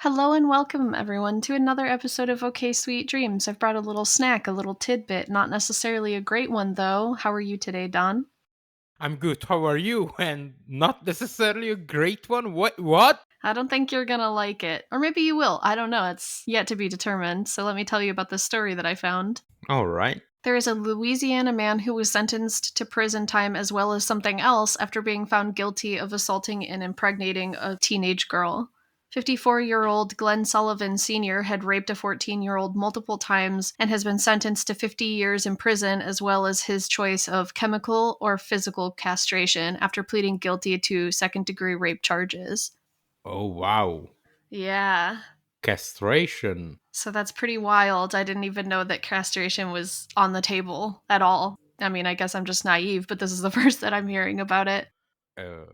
Hello and welcome, everyone, to another episode of Okay Sweet Dreams. I've brought a little snack, a little tidbit, not necessarily a great one, though. How are you today, Don? I'm good. How are you? And not necessarily a great one. What? I don't think you're gonna like it. Or maybe you will. I don't know. It's yet to be determined. So let me tell you about this story that I found. All right. There is a Louisiana man who was sentenced to prison time as well as something else after being found guilty of assaulting and impregnating a teenage girl. 54-year-old Glenn Sullivan Sr. had raped a 14-year-old multiple times and has been sentenced to 50 years in prison as well as his choice of chemical or physical castration after pleading guilty to second-degree rape charges. Oh, wow. Yeah. Castration. So that's pretty wild. I didn't even know that castration was on the table at all. I mean, I guess I'm just naive, but this is the first that I'm hearing about it. Uh,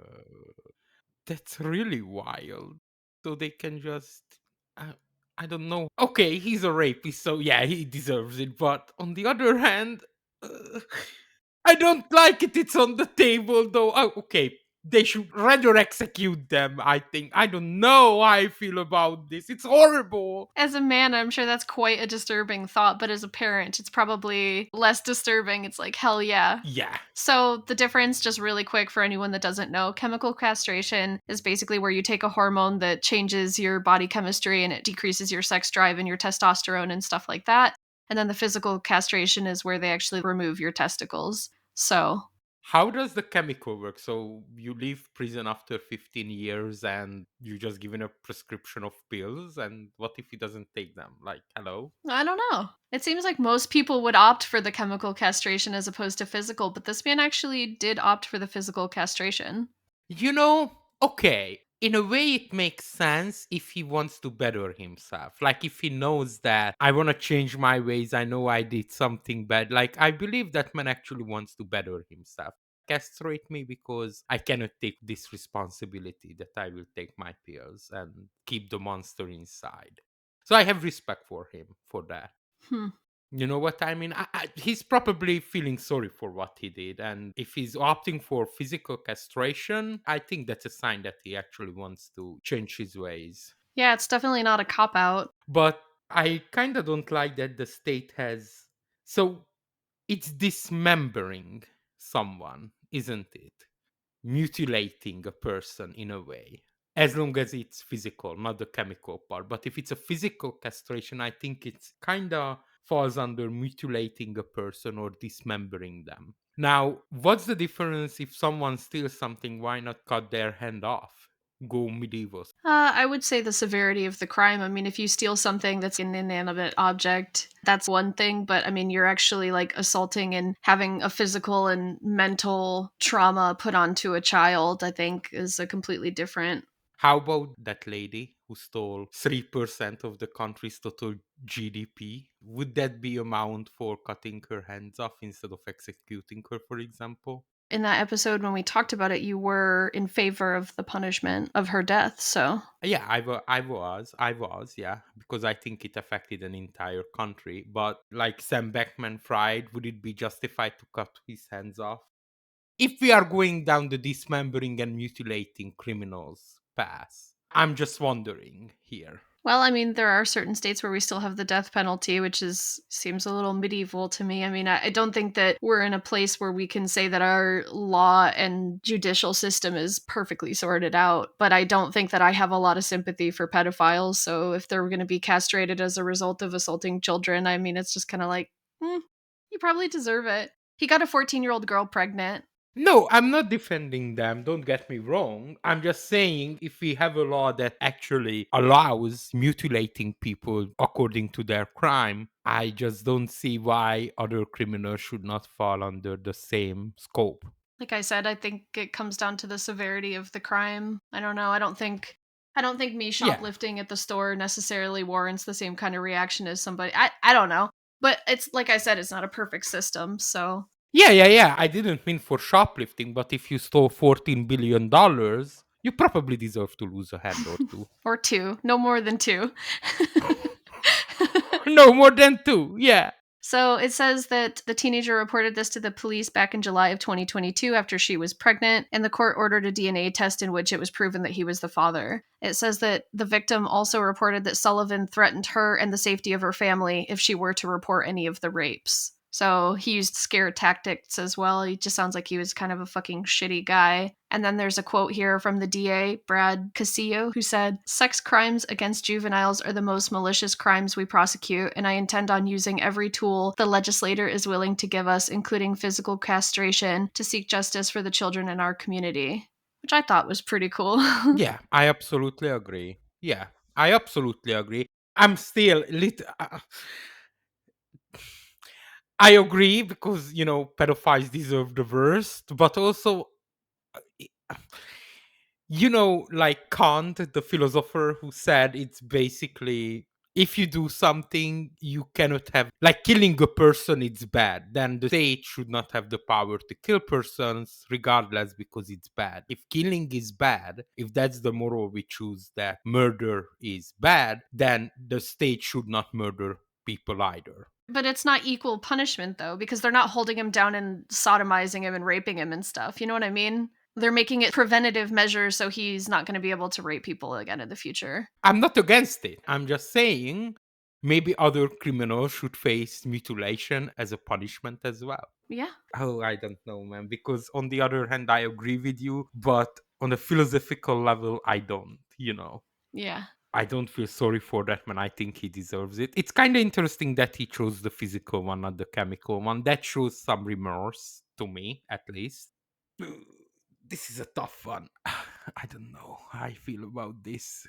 that's really wild. So they can just. Uh, I don't know. Okay, he's a rapist, so yeah, he deserves it. But on the other hand, uh, I don't like it. It's on the table, though. Oh, okay. They should rather execute them, I think. I don't know how I feel about this. It's horrible. As a man, I'm sure that's quite a disturbing thought, but as a parent, it's probably less disturbing. It's like, hell yeah. Yeah. So, the difference, just really quick for anyone that doesn't know, chemical castration is basically where you take a hormone that changes your body chemistry and it decreases your sex drive and your testosterone and stuff like that. And then the physical castration is where they actually remove your testicles. So, How does the chemical work? So you leave prison after 15 years and you're just given a prescription of pills, and what if he doesn't take them? Like, hello? I don't know. It seems like most people would opt for the chemical castration as opposed to physical, but this man actually did opt for the physical castration. You know, okay, in a way it makes sense if he wants to better himself. Like if he knows that I want to change my ways, I know I did something bad. Like I believe that man actually wants to better himself. Castrate me because I cannot take this responsibility that I will take my pills and keep the monster inside. So I have respect for him for that. Hmm. You know what I mean? He's probably feeling sorry for what he did. And if he's opting for physical castration, I think that's a sign that he actually wants to change his ways. Yeah, it's definitely not a cop out. But I kind of don't like that the state has. So it's dismembering someone, isn't it? Mutilating a person in a way. As long as it's physical, not the chemical part. But if it's a physical castration, I think it's kind of falls under mutilating a person or dismembering them. Now, what's the difference if someone steals something? Why not cut their hand off? Go medieval. I would say the severity of the crime. I mean, if you steal something that's an inanimate object, that's one thing, but I mean, you're actually like assaulting and having a physical and mental trauma put onto a child, I think is a completely different. How about that lady who stole 3% of the country's total GDP? Would that be amount for cutting her hands off instead of executing her, for example? In that episode when we talked about it, you were in favor of the punishment of her death, so Yeah, I was, yeah, because I think it affected an entire country. But like Sam Beckman fried, would it be justified to cut his hands off? If we are going down the dismembering and mutilating criminals path, I'm just wondering here. well, I mean, there are certain states where we still have the death penalty, which is seems a little medieval to me. I mean, I don't think that we're in a place where we can say that our law and judicial system is perfectly sorted out. But I don't think that I have a lot of sympathy for pedophiles. So if they're going to be castrated as a result of assaulting children, I mean, it's just kind of like, you probably deserve it. He got a 14-year-old girl pregnant. No, I'm not defending them, don't get me wrong. I'm just saying if we have a law that actually allows mutilating people according to their crime, I just don't see why other criminals should not fall under the same scope. Like I said, I think it comes down to the severity of the crime. I don't know. I don't think me Yeah. shoplifting at the store necessarily warrants the same kind of reaction as somebody. I don't know. But it's like I said, it's not a perfect system, so Yeah. I didn't mean for shoplifting, but if you stole $14 billion, you probably deserve to lose a hand or two. or two, no more than two. No more than two. Yeah. So it says that the teenager reported this to the police back in July of 2022 after she was pregnant, and the court ordered a DNA test in which it was proven that he was the father. It says that the victim also reported that Sullivan threatened her and the safety of her family if she were to report any of the rapes. So he used scare tactics as well. He just sounds like he was kind of a fucking shitty guy. And then there's a quote here from the DA, Brad Casillo, who said, "Sex crimes against juveniles are the most malicious crimes we prosecute, and I intend on using every tool the legislator is willing to give us, including physical castration, to seek justice for the children in our community." Which I thought was pretty cool. Yeah, I absolutely agree. Yeah, I absolutely agree. I'm still little. I agree because pedophiles deserve the worst, but also, uh, like Kant, the philosopher, who said it's basically if you do something you cannot have, like killing a person, it's bad. Then the state should not have the power to kill persons regardless because it's bad. If killing is bad, if that's the moral we choose, that murder is bad, then the state should not murder people either. But it's not equal punishment though, because they're not holding him down and sodomizing him and raping him and stuff. You know what I mean? They're making it preventative measures so he's not going to be able to rape people again in the future. I'm not against it. I'm just saying maybe other criminals should face mutilation as a punishment as well. Yeah. Oh, I don't know, man. Because on the other hand, I agree with you, but on a philosophical level, I don't. Yeah. I don't feel sorry for that man. I think he deserves it. It's kind of interesting that he chose the physical one, not the chemical one. That shows some remorse to me, at least. This is a tough one. I don't know how I feel about this.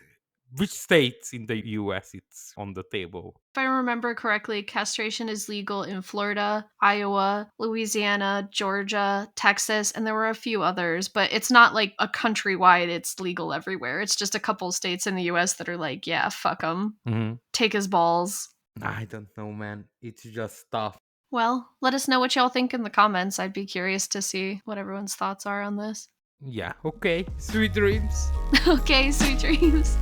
Which states in the US it's on the table? If I remember correctly, castration is legal in Florida, Iowa, Louisiana, Georgia, Texas, and there were a few others, but it's not like a countrywide, it's legal everywhere. It's just a couple states in the US that are like, yeah, fuck him. Mhm. Take his balls. I don't know, man. It's just tough. Well, let us know what y'all think in the comments. I'd be curious to see what everyone's thoughts are on this. Yeah, okay. Sweet dreams. Okay, sweet dreams.